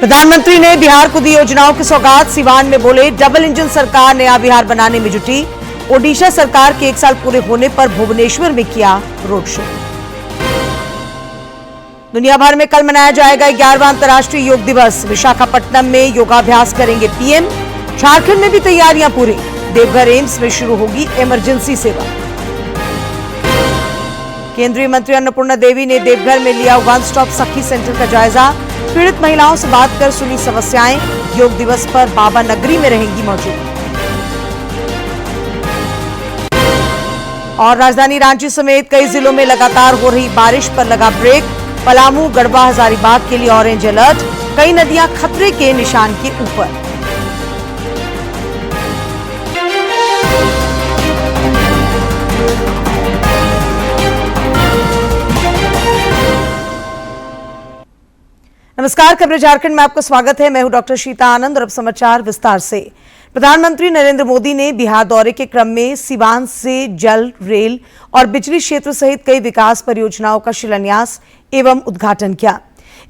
प्रधानमंत्री ने बिहार को दी योजनाओं की सौगात। सिवान में बोले, डबल इंजन सरकार नया बिहार बनाने में जुटी। ओडिशा सरकार के 1 साल पूरे होने पर भुवनेश्वर में किया रोड शो। दुनिया भर में कल मनाया जाएगा 11वां अंतर्राष्ट्रीय योग दिवस। विशाखापट्टनम में योगाभ्यास करेंगे पीएम। झारखंड में भी तैयारियां पूरी। देवघर एम्स में शुरू होगी इमरजेंसी सेवा। केंद्रीय मंत्री अन्नपूर्णा देवी ने देवघर में लिया वन स्टॉप सखी सेंटर का जायजा। पीड़ित महिलाओं से बात कर सुनी समस्याएं। योग दिवस पर बाबा नगरी में रहेंगी मौजूद। और राजधानी रांची समेत कई जिलों में लगातार हो रही बारिश पर लगा ब्रेक। पलामू, गढ़वा, हजारीबाग के लिए ऑरेंज अलर्ट। कई नदियां खतरे के निशान के ऊपर। नमस्कार, खबरें झारखंड में आपका स्वागत है। मैं हूं डॉक्टर शीता आनंद और अब समाचार विस्तार से। प्रधानमंत्री नरेंद्र मोदी ने बिहार दौरे के क्रम में सिवान से जल, रेल और बिजली क्षेत्र सहित कई विकास परियोजनाओं का शिलान्यास एवं उद्घाटन किया।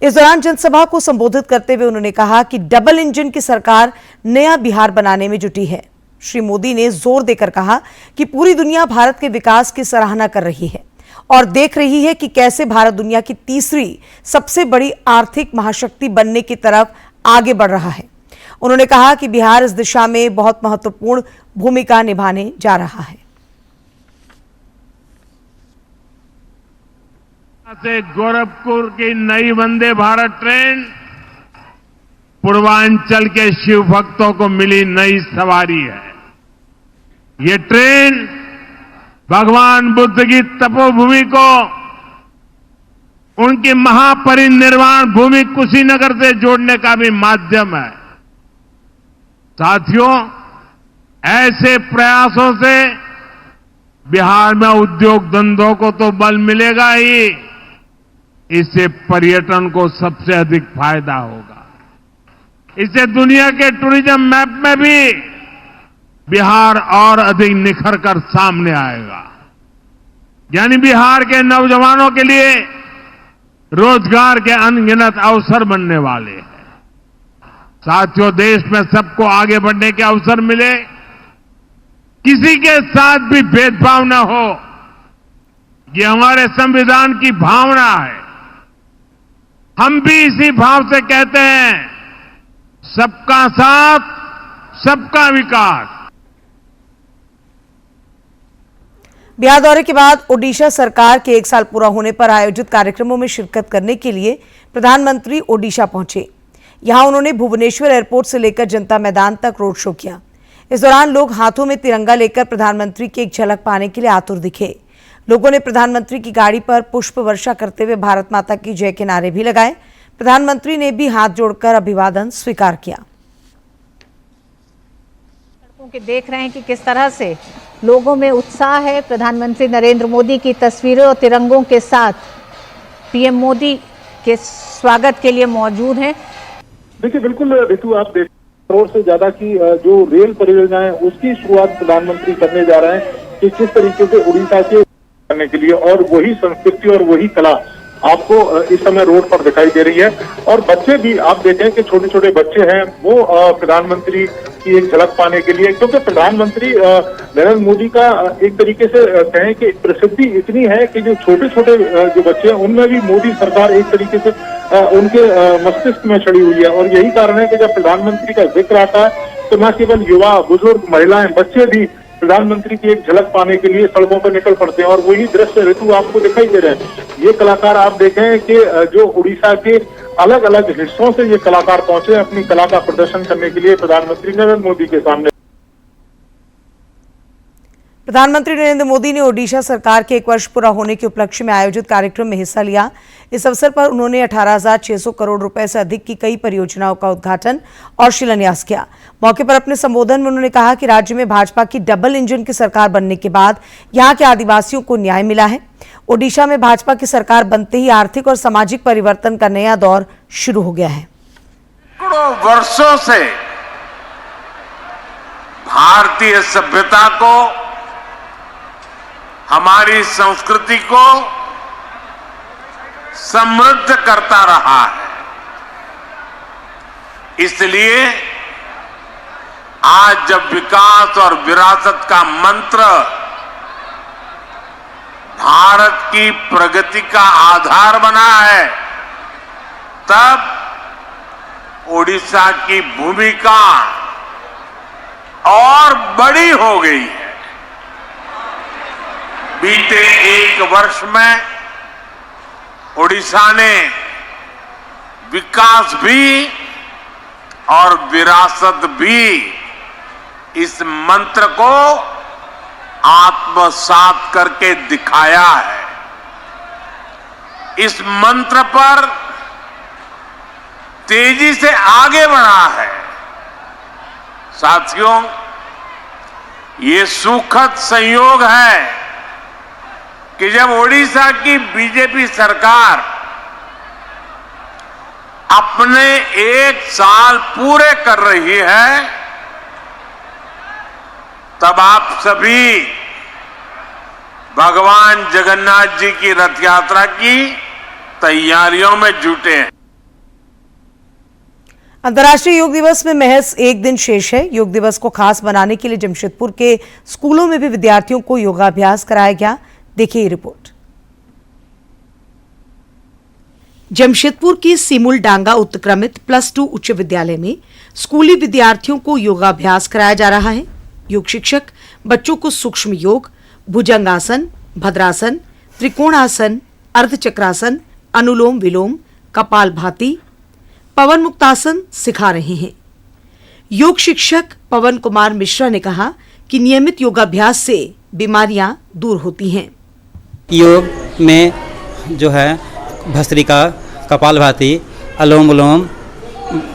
इस दौरान जनसभा को संबोधित करते हुए उन्होंने कहा कि डबल इंजन की सरकार नया बिहार बनाने में जुटी है। श्री मोदी ने जोर देकर कहा कि पूरी दुनिया भारत के विकास की सराहना कर रही है और देख रही है कि कैसे भारत दुनिया की तीसरी सबसे बड़ी आर्थिक महाशक्ति बनने की तरफ आगे बढ़ रहा है। उन्होंने कहा कि बिहार इस दिशा में बहुत महत्वपूर्ण भूमिका निभाने जा रहा है। से गोरखपुर की नई वंदे भारत ट्रेन पूर्वांचल के शिव भक्तों को मिली नई सवारी है। ये ट्रेन भगवान बुद्ध की तपोभूमि को उनकी महापरिनिर्वाण भूमि कुशीनगर से जोड़ने का भी माध्यम है। साथियों, ऐसे प्रयासों से बिहार में उद्योग धंधों को तो बल मिलेगा ही, इससे पर्यटन को सबसे अधिक फायदा होगा। इससे दुनिया के टूरिज्म मैप में भी बिहार और अधिक निखर कर सामने आएगा। यानी बिहार के नौजवानों के लिए रोजगार के अनगिनत अवसर बनने वाले हैं। साथियों, देश में सबको आगे बढ़ने के अवसर मिले, किसी के साथ भी भेदभाव न हो, ये हमारे संविधान की भावना है। हम भी इसी भाव से कहते हैं, सबका साथ, सबका विकास। बिहार दौरे के बाद ओडिशा सरकार के 1 साल पूरा होने पर आयोजित कार्यक्रमों में शिरकत करने के लिए प्रधानमंत्री ओडिशा पहुंचे। यहां उन्होंने भुवनेश्वर एयरपोर्ट से लेकर जनता मैदान तक रोड शो किया। इस दौरान लोग हाथों में तिरंगा लेकर प्रधानमंत्री की एक झलक पाने के लिए आतुर दिखे। लोगों ने प्रधानमंत्री की गाड़ी पर पुष्प वर्षा करते हुए भारत माता की जय के नारे भी लगाए। प्रधानमंत्री ने भी हाथ जोड़कर अभिवादन स्वीकार किया। के देख रहे हैं कि किस तरह से लोगों में उत्साह है। प्रधानमंत्री नरेंद्र मोदी की तस्वीरें और तिरंगों के साथ पीएम मोदी के स्वागत के लिए मौजूद हैं। देखिए, बिल्कुल ऋतु, आप देख करोड़ से ज्यादा की जो रेल परियोजना है उसकी शुरुआत प्रधानमंत्री करने जा रहे हैं कि किस तरीके से उड़ीसा के करने के लिए, और वही संस्कृति और वही कला आपको इस समय रोड पर दिखाई दे रही है। और बच्चे भी आप देखें कि छोटे छोटे बच्चे हैं, वो प्रधानमंत्री की एक झलक पाने के लिए, क्योंकि प्रधानमंत्री नरेंद्र मोदी का एक तरीके से कहें कि प्रसिद्धि इतनी है कि जो छोटे छोटे जो बच्चे हैं उनमें भी मोदी सरकार एक तरीके से उनके मस्तिष्क में चढ़ी हुई है। और यही कारण है कि जब प्रधानमंत्री का जिक्र आता है तो न केवल युवा, बुजुर्ग, महिलाएं, बच्चे भी प्रधानमंत्री की एक झलक पाने के लिए सड़कों पर निकल पड़ते हैं। और वही दृश्य ऋतु आपको दिखाई दे रहे हैं। ये कलाकार आप देखें कि जो उड़ीसा के अलग अलग हिस्सों से ये कलाकार पहुंचे अपनी कला का प्रदर्शन करने के लिए प्रधानमंत्री नरेंद्र मोदी के सामने। प्रधानमंत्री नरेंद्र मोदी ने ओडिशा सरकार के 1 वर्ष पूरा होने के उपलक्ष्य में आयोजित कार्यक्रम में हिस्सा लिया। इस अवसर पर उन्होंने 18,600 करोड़ रुपए से अधिक की कई परियोजनाओं का उद्घाटन और शिलान्यास किया। मौके पर अपने संबोधन में उन्होंने कहा कि राज्य में भाजपा की डबल इंजन की सरकार बनने के बाद यहाँ के आदिवासियों को न्याय मिला है। ओडिशा में भाजपा की सरकार बनते ही आर्थिक और सामाजिक परिवर्तन का नया दौर शुरू हो गया है। वर्षों से भारतीय सभ्यता को, हमारी संस्कृति को समृद्ध करता रहा है। इसलिए आज जब विकास और विरासत का मंत्र भारत की प्रगति का आधार बना है, तब ओडिशा की भूमिका और बड़ी हो गई है। बीते एक वर्ष में ओडिशा ने विकास भी और विरासत भी इस मंत्र को आत्मसात करके दिखाया है। इस मंत्र पर तेजी से आगे बढ़ा है। साथियों, ये सुखद संयोग है कि जब ओडिशा की बीजेपी सरकार अपने 1 साल पूरे कर रही है, तब आप सभी भगवान जगन्नाथ जी की रथ यात्रा की तैयारियों में जुटे हैं। अंतर्राष्ट्रीय योग दिवस में महज एक दिन शेष है। योग दिवस को खास बनाने के लिए जमशेदपुर के स्कूलों में भी विद्यार्थियों को योगाभ्यास कराया गया। देखिए ये रिपोर्ट। जमशेदपुर की सिमुल डांगा उत्क्रमित +2 उच्च विद्यालय में स्कूली विद्यार्थियों को योगाभ्यास कराया जा रहा है। योग शिक्षक बच्चों को सूक्ष्म योग, भुजंगासन, भद्रासन, त्रिकोणासन, अर्धचक्रासन, अनुलोम विलोम, कपालभाति, पवन मुक्तासन सिखा रहे हैं। योग शिक्षक पवन कुमार मिश्रा ने कहा कि नियमित योगाभ्यास से बीमारियां दूर होती हैं। योग में जो है भस्त्रिका, कपालभाति, अनुलोम विलोम,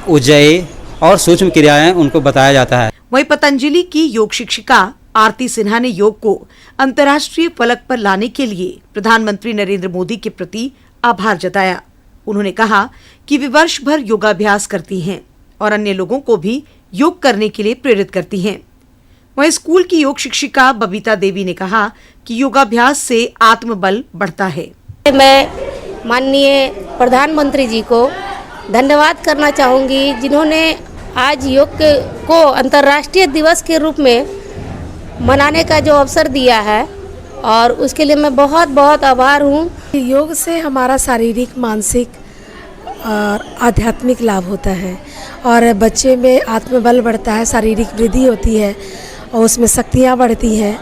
उज्जयी और सूक्ष्म क्रियाएं उनको बताया जाता है। वहीं पतंजलि की योग शिक्षिका आरती सिन्हा ने योग को अंतर्राष्ट्रीय फलक पर लाने के लिए प्रधानमंत्री नरेंद्र मोदी के प्रति आभार जताया। उन्होंने कहा कि वे वर्ष भर योगाभ्यास करती हैं और अन्य लोगों को भी योग करने के लिए प्रेरित करती हैं। वहीं स्कूल की योग शिक्षिका बबीता देवी ने कहा कि योगाभ्यास से आत्मबल बढ़ता है। मैं माननीय प्रधानमंत्री जी को धन्यवाद करना चाहूँगी, जिन्होंने आज योग को अंतर्राष्ट्रीय दिवस के रूप में मनाने का जो अवसर दिया है, और उसके लिए मैं बहुत बहुत आभार हूँ। योग से हमारा शारीरिक, मानसिक और आध्यात्मिक लाभ होता है और बच्चे में आत्मबल बढ़ता है, शारीरिक वृद्धि होती है और उसमें शक्तियाँ बढ़ती हैं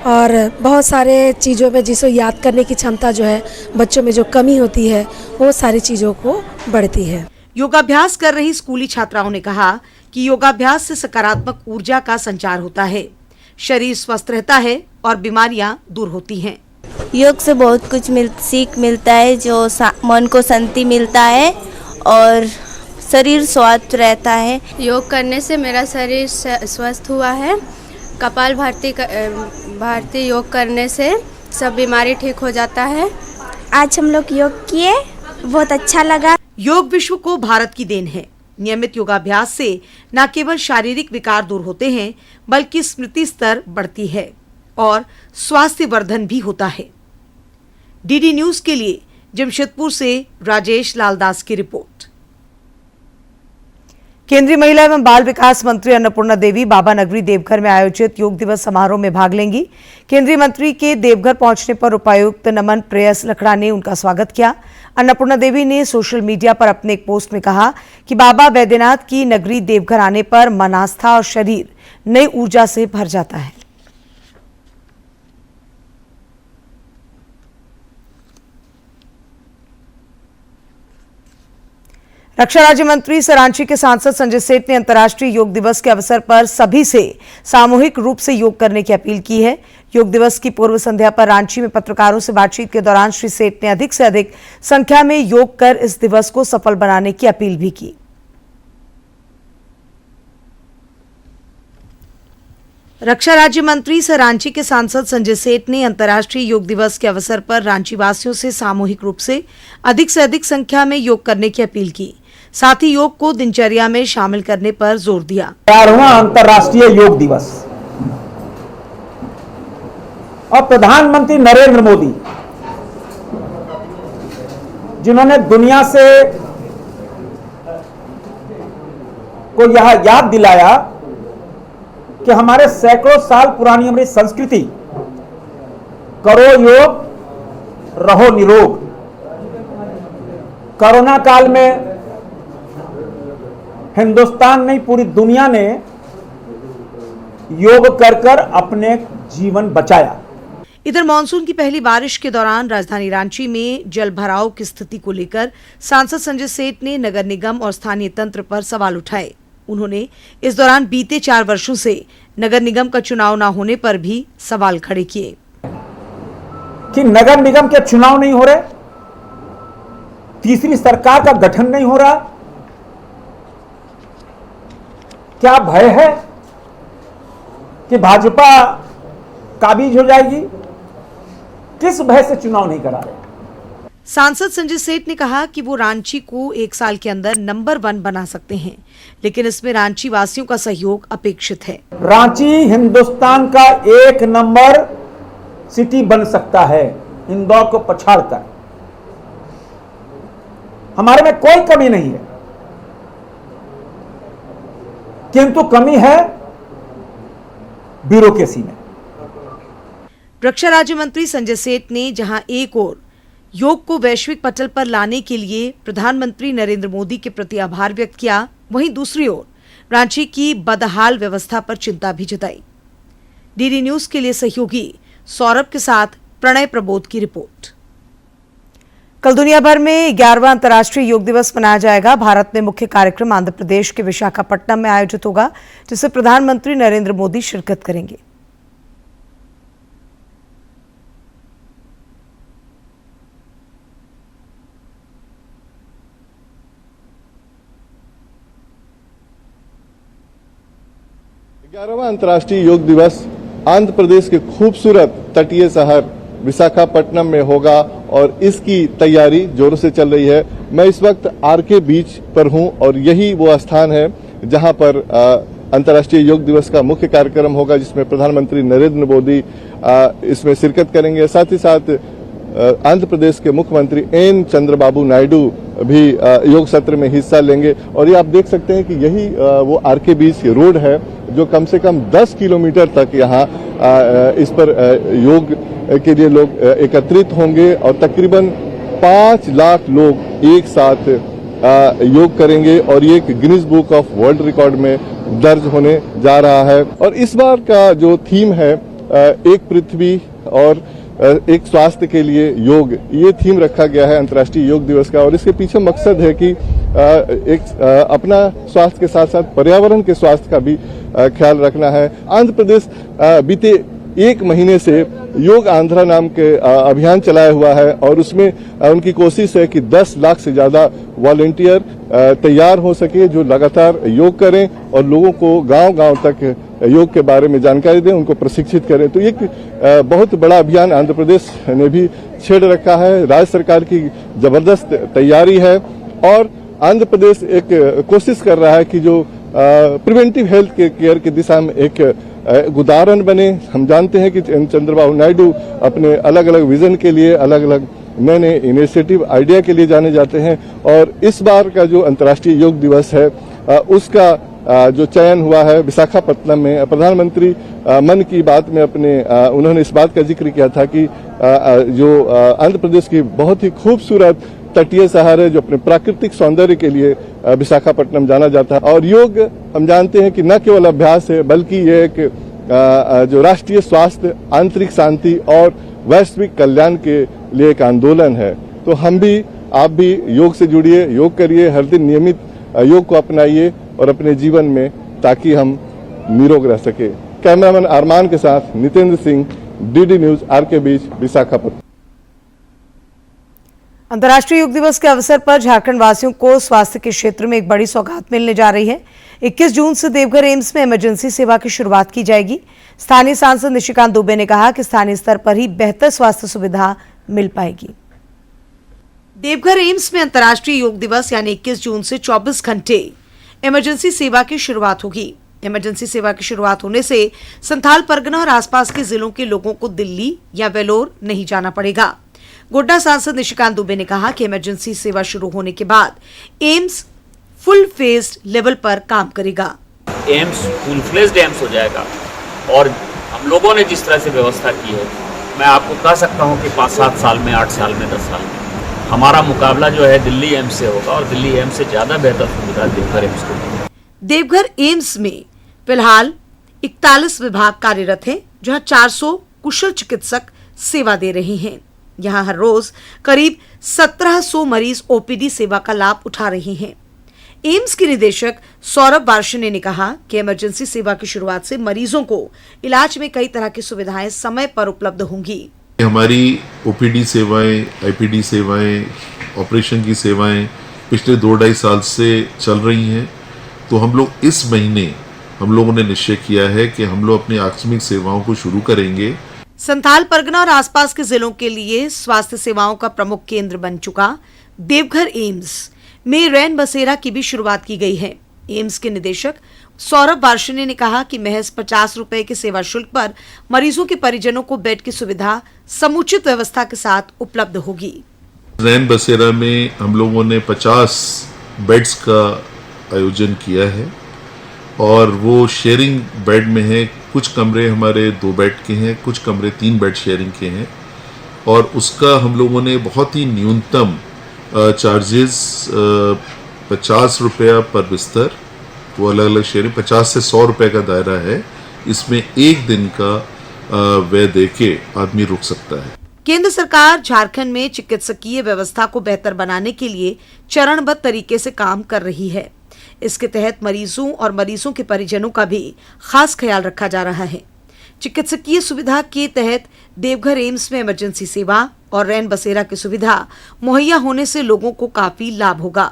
और बहुत सारे चीज़ों में जिसे याद करने की क्षमता जो है बच्चों में जो कमी होती है वो सारी चीज़ों को बढ़ती है। योगाभ्यास कर रही स्कूली छात्राओं ने कहा कि योगाभ्यास से सकारात्मक ऊर्जा का संचार होता है, शरीर स्वस्थ रहता है और बीमारियां दूर होती हैं। योग से बहुत कुछ सीख मिलता है, जो मन को शांति मिलता है और शरीर स्वस्थ रहता है। योग करने से मेरा शरीर स्वस्थ हुआ है। कपाल भारती योग करने से सब बीमारी ठीक हो जाता है। आज हम लोग योग किए, बहुत अच्छा लगा। योग विश्व को भारत की देन है। नियमित योगाभ्यास से न केवल शारीरिक विकार दूर होते हैं, बल्कि स्मृति स्तर बढ़ती है और स्वास्थ्य वर्धन भी होता है। डीडी न्यूज के लिए जमशेदपुर से राजेश लालदास की रिपोर्ट। केंद्रीय महिला एवं बाल विकास मंत्री अन्नपूर्णा देवी बाबा नगरी देवघर में आयोजित योग दिवस समारोह में भाग लेंगी। केंद्रीय मंत्री के देवघर पहुंचने पर उपायुक्त नमन प्रेयस लखड़ा ने उनका स्वागत किया। अन्नपूर्णा देवी ने सोशल मीडिया पर अपने एक पोस्ट में कहा कि बाबा बैद्यनाथ की नगरी देवघर आने पर मन, आस्था और शरीर नई ऊर्जा से भर जाता है। रक्षा राज्य मंत्री सह रांची के सांसद संजय सेठ ने अंतर्राष्ट्रीय योग दिवस के अवसर पर सभी से सामूहिक रूप से योग करने की अपील की है। योग दिवस की पूर्व संध्या पर रांची में पत्रकारों से बातचीत के दौरान श्री सेठ ने अधिक से अधिक संख्या में योग कर इस दिवस को सफल बनाने की अपील भी की। रक्षा राज्य मंत्री सह रांची के सांसद संजय सेठ ने अंतर्राष्ट्रीय योग दिवस के अवसर पर रांची वासियों से सामूहिक रूप से अधिक संख्या में योग करने की अपील की। साथ ही योग को दिनचर्या में शामिल करने पर जोर दिया। 11वां अंतर्राष्ट्रीय योग दिवस और प्रधानमंत्री नरेंद्र मोदी, जिन्होंने दुनिया से को यह याद दिलाया कि हमारे सैकड़ों साल पुरानी हमारी संस्कृति, करो योग रहो निरोग, कोरोना काल में हिंदुस्तान नहीं पूरी दुनिया ने योग कर कर अपने जीवन बचाया। इधर मानसून की पहली बारिश के दौरान राजधानी रांची में जल भराव की स्थिति को लेकर सांसद संजय सेठ ने नगर निगम और स्थानीय तंत्र पर सवाल उठाए। उन्होंने इस दौरान बीते 4 वर्षों से नगर निगम का चुनाव न होने पर भी सवाल खड़े किए कि नगर निगम के चुनाव नहीं हो रहे, तीसरी सरकार का गठन नहीं हो रहा, क्या भय है कि भाजपा काबिज हो जाएगी? किस भय से चुनाव नहीं करा रहे? सांसद संजय सेठ ने कहा कि वो रांची को 1 साल के अंदर नंबर 1 बना सकते हैं, लेकिन इसमें रांची वासियों का सहयोग अपेक्षित है। रांची हिंदुस्तान का 1 नंबर सिटी बन सकता है इंदौर को पछाड़कर। हमारे में कोई कमी नहीं है, किंतु कमी है ब्यूरोक्रेसी में। रक्षा राज्य मंत्री संजय सेठ ने जहां एक ओर योग को वैश्विक पटल पर लाने के लिए प्रधानमंत्री नरेंद्र मोदी के प्रति आभार व्यक्त किया, वहीं दूसरी ओर रांची की बदहाल व्यवस्था पर चिंता भी जताई। डीडी न्यूज के लिए सहयोगी सौरभ के साथ प्रणय प्रबोध की रिपोर्ट। कल दुनिया भर में 11वां अंतर्राष्ट्रीय योग दिवस मनाया जाएगा। भारत में मुख्य कार्यक्रम आंध्र प्रदेश के विशाखापट्टनम में आयोजित होगा, जिसे प्रधानमंत्री नरेंद्र मोदी शिरकत करेंगे। ग्यारहवां अंतर्राष्ट्रीय योग दिवस आंध्र प्रदेश के खूबसूरत तटीय शहर विशाखापट्टनम में होगा और इसकी तैयारी जोरों से चल रही है। मैं इस वक्त आरके बीच पर हूं और यही वो स्थान है जहां पर अंतर्राष्ट्रीय योग दिवस का मुख्य कार्यक्रम होगा, जिसमें प्रधानमंत्री नरेंद्र मोदी इसमें शिरकत करेंगे। साथ ही साथ आंध्र प्रदेश के मुख्यमंत्री एन चंद्रबाबू नायडू भी योग सत्र में हिस्सा लेंगे। और ये आप देख सकते हैं कि यही वो आरके बीच रोड है जो कम से कम 10 किलोमीटर तक यहाँ इस पर योग के लिए लोग एकत्रित होंगे और तकरीबन 5 लाख लोग एक साथ योग करेंगे और ये एक Guinness book of world record में दर्ज होने जा रहा है। और इस बार का जो थीम है एक पृथ्वी और एक स्वास्थ्य के लिए योग, ये थीम रखा गया है अंतर्राष्ट्रीय योग दिवस का। और इसके पीछे मकसद है कि अपना स्वास्थ्य के साथ साथ पर्यावरण के स्वास्थ्य का भी ख्याल रखना है। आंध्र प्रदेश बीते 1 महीने से योग आंध्रा नाम के अभियान चलाया हुआ है और उसमें उनकी कोशिश है कि 10 लाख से ज्यादा वॉलंटियर तैयार हो सके जो लगातार योग करें और लोगों को गांव-गांव तक योग के बारे में जानकारी दें, उनको प्रशिक्षित करें। तो एक बहुत बड़ा अभियान आंध्र प्रदेश ने भी छेड़ रखा है। राज्य सरकार की जबरदस्त तैयारी है और आंध्र प्रदेश एक कोशिश कर रहा है कि जो प्रिवेंटिव हेल्थ केयर की दिशा में एक उदाहरण बने। हम जानते हैं कि चंद्रबाबू नायडू अपने अलग अलग विजन के लिए, अलग अलग नए इनिशिएटिव आइडिया के लिए जाने जाते हैं और इस बार का जो अंतर्राष्ट्रीय योग दिवस है उसका जो चयन हुआ है विशाखापट्टनम में। प्रधानमंत्री मन की बात में उन्होंने इस बात का जिक्र किया था कि जो आंध्र प्रदेश की बहुत ही खूबसूरत तटीय शहर है जो अपने प्राकृतिक सौंदर्य के लिए विशाखापट्टनम जाना जाता है। और योग हम जानते हैं कि न केवल अभ्यास है बल्कि ये एक जो राष्ट्रीय स्वास्थ्य, आंतरिक शांति और वैश्विक कल्याण के लिए एक आंदोलन है। तो हम भी, आप भी योग से जुड़िए, योग करिए, हर दिन नियमित योग को अपनाइए और अपने जीवन में, ताकि हम निरोग रह सके। कैमरामैन अरमान के साथ Nitendra Singh, DD News, RK beach, Visakhapatnam. अंतर्राष्ट्रीय योग दिवस के अवसर पर झारखंड वासियों को स्वास्थ्य के क्षेत्र में एक बड़ी सौगात मिलने जा रही है। 21 जून से देवघर एम्स में इमरजेंसी सेवा की शुरुआत की जाएगी। स्थानीय सांसद निशिकांत दुबे ने कहा कि स्थानीय स्तर पर ही बेहतर स्वास्थ्य सुविधा मिल पाएगी। देवघर एम्स में अंतर्राष्ट्रीय योग दिवस यानी 21 जून से 24 घंटे इमरजेंसी सेवा की शुरुआत होगी। इमरजेंसी सेवा की शुरुआत होने से संथाल परगना और आसपास के जिलों के लोगों को दिल्ली या वेलोर नहीं जाना पड़ेगा। गोड्डा सांसद निशिकांत दुबे ने कहा कि इमरजेंसी सेवा शुरू होने के बाद एम्स फुल फेज्ड लेवल पर काम करेगा। एम्स फुल फ्लेज्ड एम्स हो जाएगा और हम लोगों ने जिस तरह से व्यवस्था की है, मैं आपको कह सकता हूं कि 5-7 साल में, 8 साल में, 10 साल में हमारा मुकाबला जो है दिल्ली एम्स से होगा और दिल्ली एम्स से ज़्यादा बेहतर सुविधा देवघर एम्स को मिलेगी। देवघर एम्स में फिलहाल 41 विभाग कार्यरत हैं, जहां 400 कुशल चिकित्सक सेवा दे रहे हैं। यहां हर रोज करीब 1700 मरीज ओपीडी सेवा का लाभ उठा रहे हैं। एम्स के निदेशक सौरभ वार्ष्णेय ने कहा कि इमरजेंसी सेवा की शुरुआत से मरीजों को इलाज में कई तरह की सुविधाएं समय पर उपलब्ध होंगी। हमारी ओपीडी सेवाएं, आईपीडी सेवाएं, ऑपरेशन की सेवाएं पिछले 2-2.5 साल से चल रही हैं। तो हम लोग इस महीने हम लोगों ने निश्चय किया है कि हम लोग अपनी आकस्मिक सेवाओं को शुरू करेंगे। संथाल परगना और आसपास के जिलों के लिए स्वास्थ्य सेवाओं का प्रमुख केंद्र बन चुका देवघर एम्स में रैन बसेरा की भी शुरुआत की गई है। एम्स के निदेशक सौरभ वार्ष्णेय ने कहा कि महज 50 रुपए के सेवा शुल्क पर मरीजों के परिजनों को बेड की सुविधा समुचित व्यवस्था के साथ उपलब्ध होगी। रैन बसेरा में हम लोगों ने 50 बेड्स का आयोजन किया है और वो शेयरिंग बेड में है। कुछ कमरे हमारे 2 बेड के हैं, कुछ कमरे 3 बेड शेयरिंग के हैं और उसका हम लोगों ने बहुत ही न्यूनतम चार्जेस 50 रुपया पर बिस्तर, वो अलग अलग शेयरिंग 50 से 100 रुपये का दायरा है। इसमें एक दिन का व्यय देके आदमी रुक सकता है। केंद्र सरकार झारखंड में चिकित्सकीय व्यवस्था को बेहतर बनाने के लिए चरणबद्ध तरीके से काम कर रही है। इसके तहत मरीजों और मरीजों के परिजनों का भी खास ख्याल रखा जा रहा है। चिकित्सकीय सुविधा के तहत देवघर एम्स में इमरजेंसी सेवा और रैन बसेरा की सुविधा मुहैया होने से लोगों को काफी लाभ होगा।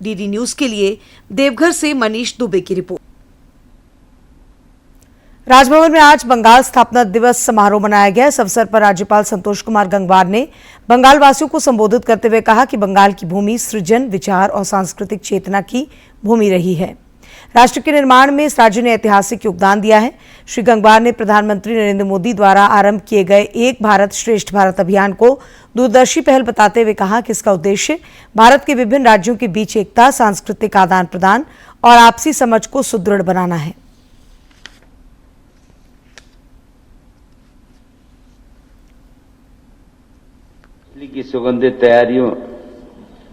डीडी न्यूज के लिए देवघर से मनीष दुबे की रिपोर्ट। राजभवन में आज बंगाल स्थापना दिवस समारोह मनाया गया। इस अवसर पर राज्यपाल संतोष कुमार गंगवार ने बंगाल वासियों को संबोधित करते हुए कहा कि बंगाल की भूमि सृजन, विचार और सांस्कृतिक चेतना की भूमि रही है। राष्ट्र के निर्माण में इस राज्य ने ऐतिहासिक योगदान दिया है। श्री गंगवार ने प्रधानमंत्री नरेंद्र मोदी द्वारा आरंभ किए गए एक भारत श्रेष्ठ भारत अभियान को दूरदर्शी पहल बताते हुए कहा कि इसका उद्देश्य भारत के विभिन्न राज्यों के बीच एकता, सांस्कृतिक आदान प्रदान और आपसी समझ को सुदृढ़ बनाना है। की सुगंधित तैयारियों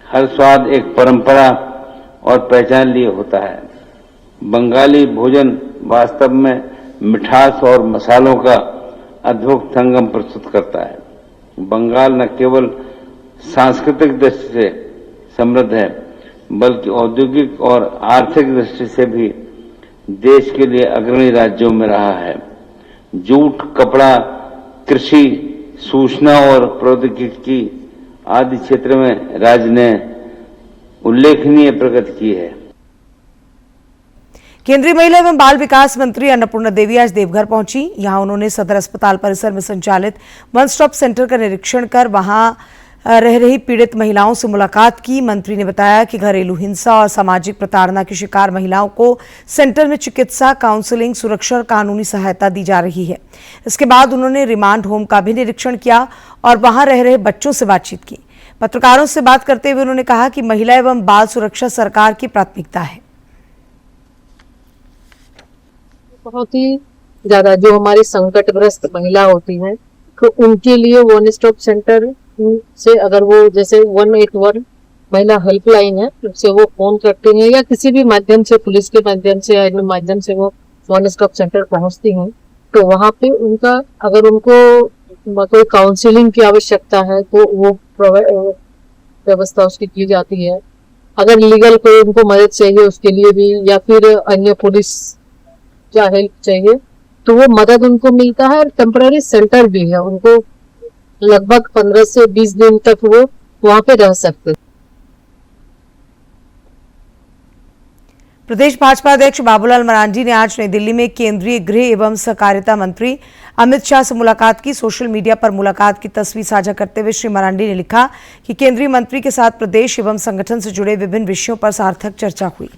हर स्वाद एक परंपरा और पहचान लिए होता है। बंगाली भोजन वास्तव में मिठास और मसालों का अद्भुत संगम प्रस्तुत करता है। बंगाल न केवल सांस्कृतिक दृष्टि से समृद्ध है, बल्कि औद्योगिक और आर्थिक दृष्टि से भी देश के लिए अग्रणी राज्यों में रहा है। जूट, कपड़ा, कृषि, सूचना और प्रौद्योगिकी आदि क्षेत्र में राज्य ने उल्लेखनीय प्रगति की है। केंद्रीय महिला एवं बाल विकास मंत्री अन्नपूर्णा देवी आज देवघर पहुंची। यहां उन्होंने सदर अस्पताल परिसर में संचालित वन स्टॉप सेंटर का निरीक्षण कर वहां रह रही पीड़ित महिलाओं से मुलाकात की। मंत्री ने बताया कि घरेलू हिंसा और सामाजिक प्रताड़ना की शिकार महिलाओं को सेंटर में चिकित्सा, काउंसलिंग, सुरक्षा और कानूनी सहायता दी जा रही है। इसके बाद उन्होंने रिमांड होम का भी निरीक्षण किया और वहां रह रहे बच्चों से बातचीत की। पत्रकारों से बात करते हुए उन्होंने कहा कि महिला एवं बाल सुरक्षा सरकार की प्राथमिकता है। बहुत ही ज्यादा जो हमारी संकटग्रस्त महिला होती हैं, तो उनके लिए वन स्टॉप सेंटर से अगर वो जैसे 181 महिला हेल्पलाइन है, उससे वो फोन करते हैं या किसी भी माध्यम से, पुलिस के माध्यम से या अन्य माध्यम से वो वन स्टॉप सेंटर पहुंचती हैं, तो वहां पे उनका अगर उनको कोई काउंसलिंग की आवश्यकता है तो वो व्यवस्था उसकी की जाती है। अगर लीगल कोई उनको मदद चाहिए उसके लिए भी, या फिर अन्य पुलिस क्या हेल्प चाहिए तो वो मदद उनको मिलता है। और टेम्पररी सेंटर भी है, उनको लगभग 15 से 20 दिन तक वो वहां पे रह सकते हैं। प्रदेश भाजपा अध्यक्ष बाबूलाल मरांडी ने आज नई दिल्ली में केंद्रीय गृह एवं सहकारिता मंत्री अमित शाह से मुलाकात की। सोशल मीडिया पर मुलाकात की तस्वीर साझा करते हुए श्री मरांडी ने लिखा कि केंद्रीय मंत्री के साथ प्रदेश एवं संगठन से जुड़े विभिन्न विषयों पर सार्थक चर्चा हुई।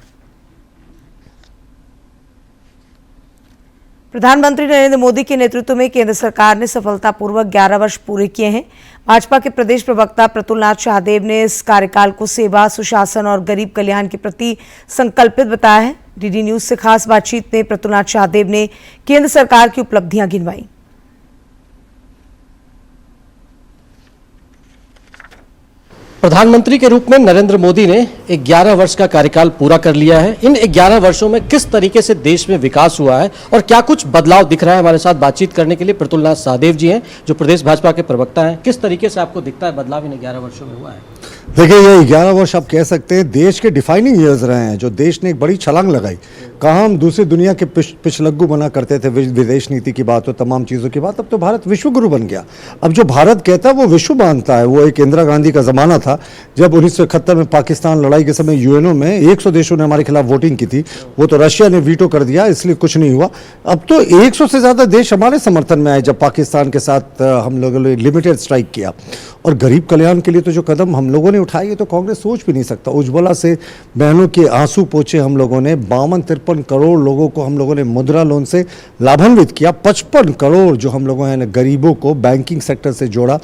प्रधानमंत्री नरेंद्र मोदी के नेतृत्व में केंद्र सरकार ने सफलतापूर्वक 11 वर्ष पूरे किए हैं। भाजपा के प्रदेश प्रवक्ता प्रतुलनाथ शाहदेव ने इस कार्यकाल को सेवा, सुशासन और गरीब कल्याण के प्रति संकल्पित बताया है। डीडी न्यूज से खास बातचीत में प्रतुलनाथ शाहदेव ने केंद्र सरकार की उपलब्धियां गिनवाई। प्रधानमंत्री के रूप में नरेंद्र मोदी ने 11 वर्ष का कार्यकाल पूरा कर लिया है। इन 11 वर्षों में किस तरीके से देश में विकास हुआ है और क्या कुछ बदलाव दिख रहा है, हमारे साथ बातचीत करने के लिए प्रतुलनाथ शाहदेव जी हैं, जो प्रदेश भाजपा के प्रवक्ता हैं। किस तरीके से आपको दिखता है बदलाव इन 11 वर्षों में हुआ है? देखिए, ये 11 वर्ष आप कह सकते हैं देश के डिफाइनिंग ईयर्स रहे हैं, जो देश ने एक बड़ी छलांग लगाई। कहाँ हम दूसरी दुनिया के पिछलग्गू बना करते थे, विदेश नीति की बात हो, तमाम चीज़ों की बात, अब तो भारत विश्व गुरु बन गया। अब जो भारत कहता है वो विश्व मानता है। वो एक इंदिरा गांधी का ज़माना था जब 1971 में पाकिस्तान लड़ाई के समय यूएनओ में 100 देशों ने हमारे खिलाफ वोटिंग की थी, वो तो रशिया ने वीटो कर दिया, इसलिए कुछ नहीं हुआ। अब तो 100 से ज़्यादा देश हमारे समर्थन में आए जब पाकिस्तान के साथ हम लोगों ने लिमिटेड स्ट्राइक किया। और गरीब कल्याण के लिए तो जो कदम हम लोगों ने उठाए, ये तो कांग्रेस सोच भी नहीं सकता। उज्ज्वला से बहनों के आंसू पोंछे हम लोगों ने, 52-53 करोड़ लोगों को हम लोगों ने मुद्रा लोन से लाभान्वित किया। 55 करोड़ जो हम लोगों ने गरीबों को बैंकिंग सेक्टर से जोड़ा।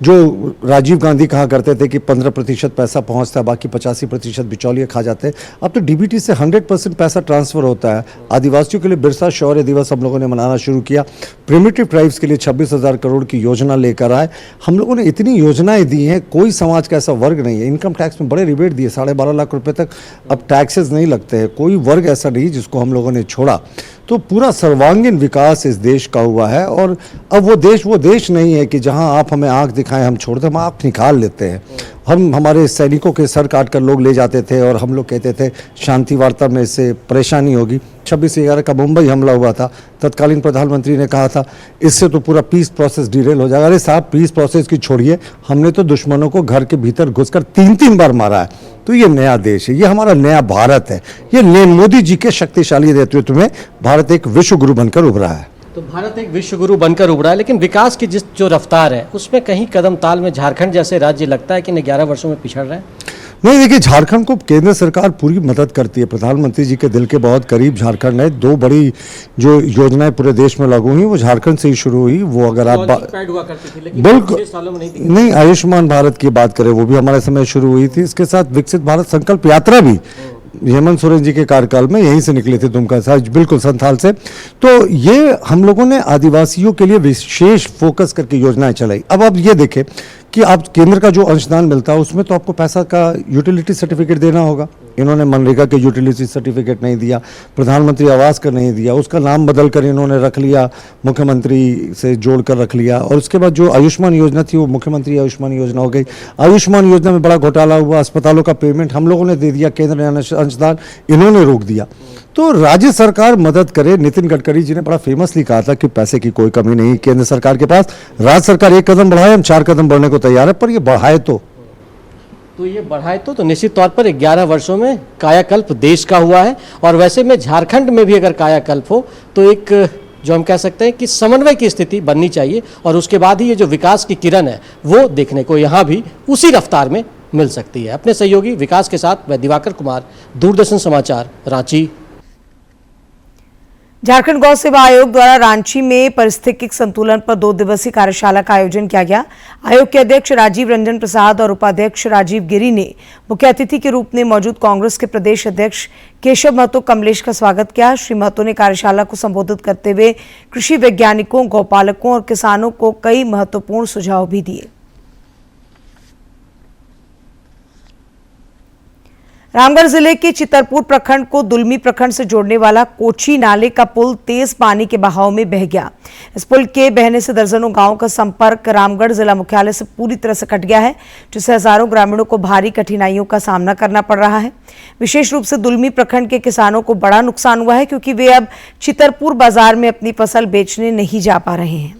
जो राजीव गांधी कहा करते थे कि 15% पैसा पहुंचता है, बाकी 85% बिचौलिए खा जाते हैं, अब तो डीबीटी से 100% पैसा ट्रांसफर होता है। आदिवासियों के लिए बिरसा शौर्य दिवस हम लोगों ने मनाना शुरू किया। प्रिमिटिव ट्राइब्स के लिए 26,000 करोड़ की योजना लेकर आए। हम लोगों ने इतनी योजनाएं दी हैं, कोई समाज का ऐसा वर्ग नहीं है। इनकम टैक्स में बड़े रिबेट दिए, 12.5 लाख रुपए तक अब टैक्सेस नहीं लगते हैं। कोई वर्ग ऐसा नहीं जिसको हम लोगों ने छोड़ा। तो पूरा सर्वांगीण विकास इस देश का हुआ है। और अब वो देश नहीं है कि जहां आप हमें आंख दिखाएं हम छोड़ दें, हम आंख निकाल लेते हैं। हम हमारे सैनिकों के सर काट कर लोग ले जाते थे और हम लोग कहते थे शांति वार्ता में इससे परेशानी होगी। 26/11 का मुंबई हमला हुआ था, तत्कालीन प्रधानमंत्री ने कहा था इससे तो पूरा पीस प्रोसेस डिरेल हो जाएगा। अरे साहब, पीस प्रोसेस की छोड़िए, हमने तो दुश्मनों को घर के भीतर घुसकर 3-3 बार मारा है। तो ये नया देश है, ये हमारा नया भारत है। ये मोदी जी के शक्तिशाली नेतृत्व में भारत एक विश्व गुरु बनकर उभरा है। तो भारत एक विश्व गुरु बनकर उभरा है, लेकिन विकास की जो रफ्तार है उसमें कहीं कदम ताल में झारखंड जैसे राज्य लगता है कि 11 वर्षों में पिछड़ रहे हैं। नहीं, देखिए, झारखंड को केंद्र सरकार पूरी मदद करती है। प्रधानमंत्री जी के दिल के बहुत करीब झारखंड है। 2 बड़ी जो योजनाएं पूरे देश में लागू हुई वो झारखंड से ही शुरू हुई। वो अगर आप बिल्कुल नहीं, आयुष्मान भारत की बात करें वो भी हमारे समय शुरू हुई थी। इसके साथ विकसित भारत संकल्प यात्रा भी हेमंत सोरेन जी के कार्यकाल में यहीं से निकले थे, दुमका से, बिल्कुल संथाल से। तो ये हम लोगों ने आदिवासियों के लिए विशेष फोकस करके योजनाएं चलाई। अब आप ये देखें कि आप केंद्र का जो अंशदान मिलता है उसमें तो आपको पैसा का यूटिलिटी सर्टिफिकेट देना होगा। इन्होंने मनरेगा के यूटिलिटी सर्टिफिकेट नहीं दिया, प्रधानमंत्री आवास का नहीं दिया, उसका नाम बदल कर इन्होंने रख लिया, मुख्यमंत्री से जोड़कर रख लिया। और उसके बाद जो आयुष्मान योजना थी वो मुख्यमंत्री आयुष्मान योजना हो गई। आयुष्मान योजना में बड़ा घोटाला हुआ, अस्पतालों का पेमेंट हम लोगों ने दे दिया, केंद्र ने अंशदान इन्होंने रोक दिया। तो राज्य सरकार मदद करे। नितिन गडकरी जी ने बड़ा फेमसली कहा था कि पैसे की कोई कमी नहीं केंद्र सरकार के पास। राज्य सरकार 1 कदम बढ़ाए, हम 4 कदम बढ़ने को तैयार है, पर ये बढ़ाए तो निश्चित तौर पर 11 वर्षों में कायाकल्प देश का हुआ है। और वैसे में झारखंड में भी अगर कायाकल्प हो तो एक जो हम कह सकते हैं कि समन्वय की स्थिति बननी चाहिए और उसके बाद ही ये जो विकास की किरण है वो देखने को यहाँ भी उसी रफ्तार में मिल सकती है। अपने सहयोगी विकास के साथ मैं दिवाकर कुमार, दूरदर्शन समाचार, रांची। झारखंड गौ सेवा आयोग द्वारा रांची में पारिस्थितिक संतुलन पर 2 दिवसीय कार्यशाला का आयोजन किया गया। आयोग के अध्यक्ष राजीव रंजन प्रसाद और उपाध्यक्ष राजीव गिरी ने मुख्य अतिथि के रूप में मौजूद कांग्रेस के प्रदेश अध्यक्ष केशव महतो कमलेश का स्वागत किया। श्री महतो ने कार्यशाला को संबोधित करते हुए कृषि वैज्ञानिकों, गौपालकों और किसानों को कई महत्वपूर्ण सुझाव भी दिए। रामगढ़ जिले के चितरपुर प्रखंड को दुलमी प्रखंड से जोड़ने वाला कोची नाले का पुल तेज पानी के बहाव में बह गया। इस पुल के बहने से दर्जनों गांवों का संपर्क रामगढ़ जिला मुख्यालय से पूरी तरह से कट गया है, जिससे हजारों ग्रामीणों को भारी कठिनाइयों का सामना करना पड़ रहा है। विशेष रूप से दुलमी प्रखंड के किसानों को बड़ा नुकसान हुआ है, क्योंकि वे अब चितरपुर बाजार में अपनी फसल बेचने नहीं जा पा रहे हैं।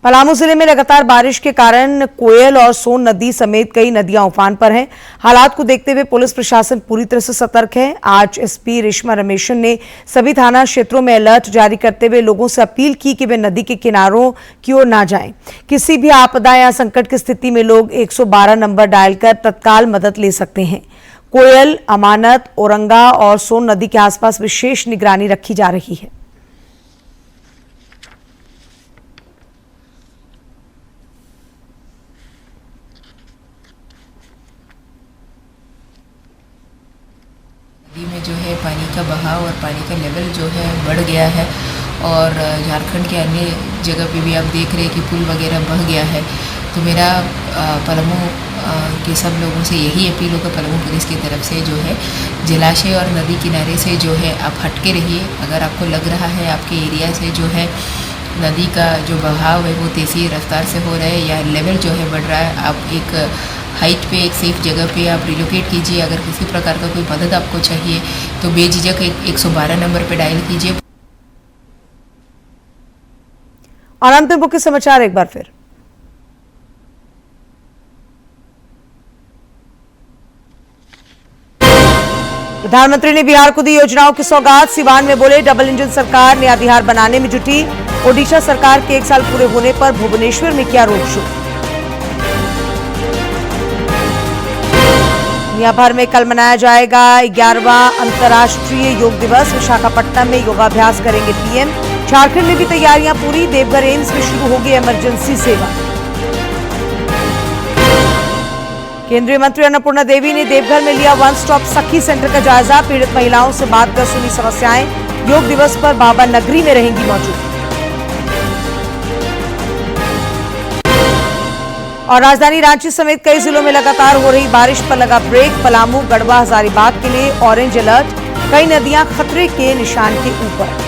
पलामू जिले में लगातार बारिश के कारण कोयल और सोन नदी समेत कई नदियां उफान पर हैं। हालात को देखते हुए पुलिस प्रशासन पूरी तरह से सतर्क है। आज एसपी रेशमा रमेशन ने सभी थाना क्षेत्रों में अलर्ट जारी करते हुए लोगों से अपील की कि वे नदी के किनारों की ओर ना जाएं। किसी भी आपदा या संकट की स्थिति में लोग 112 नंबर डायल कर तत्काल मदद ले सकते हैं। कोयल, अमानत, औरंगा और सोन नदी के आसपास विशेष निगरानी रखी जा रही है। नदी में जो है पानी का बहाव और पानी का लेवल जो है बढ़ गया है और झारखंड के अन्य जगह पे भी आप देख रहे हैं कि पुल वगैरह बह गया है। तो मेरा पलामू के सब लोगों से यही अपील होगा पलामू पुलिस की तरफ से जो है जलाशय और नदी किनारे से जो है आप हटके रहिए। अगर आपको लग रहा है आपके एरिया से जो है नदी का जो बहाव है वो तेज़ी रफ्तार से हो रहा है या लेवल जो है बढ़ रहा है, आप एक हाइट पे एक सेफ जगह पे आप रिलोकेट कीजिए। अगर किसी प्रकार का कोई मदद आपको चाहिए तो बेझिझक 112 नंबर पे डायल कीजिए। और अंत में मुख्य समाचार एक बार फिर। प्रधानमंत्री ने बिहार को दी योजनाओं की सौगात। सिवान में बोले डबल इंजन सरकार नया बिहार बनाने में जुटी। ओडिशा सरकार के 1 साल पूरे होने पर भुवनेश्वर में किया रोड शो। दुनिया भर में कल मनाया जाएगा 11वां अंतर्राष्ट्रीय योग दिवस। विशाखापट्टनम में योगाभ्यास करेंगे पीएम। झारखंड में भी तैयारियां पूरी। देवघर एम्स में शुरू होगी इमरजेंसी सेवा। केंद्रीय मंत्री अन्नपूर्णा देवी ने देवघर में लिया वन स्टॉप सखी सेंटर का जायजा। पीड़ित महिलाओं से बात कर सुनी समस्याएं। योग दिवस पर बाबा नगरी में रहेंगी मौजूद। और राजधानी रांची समेत कई जिलों में लगातार हो रही बारिश पर लगा ब्रेक। पलामू, गढ़वा, हजारीबाग के लिए ऑरेंज अलर्ट। कई नदियां खतरे के निशान के ऊपर।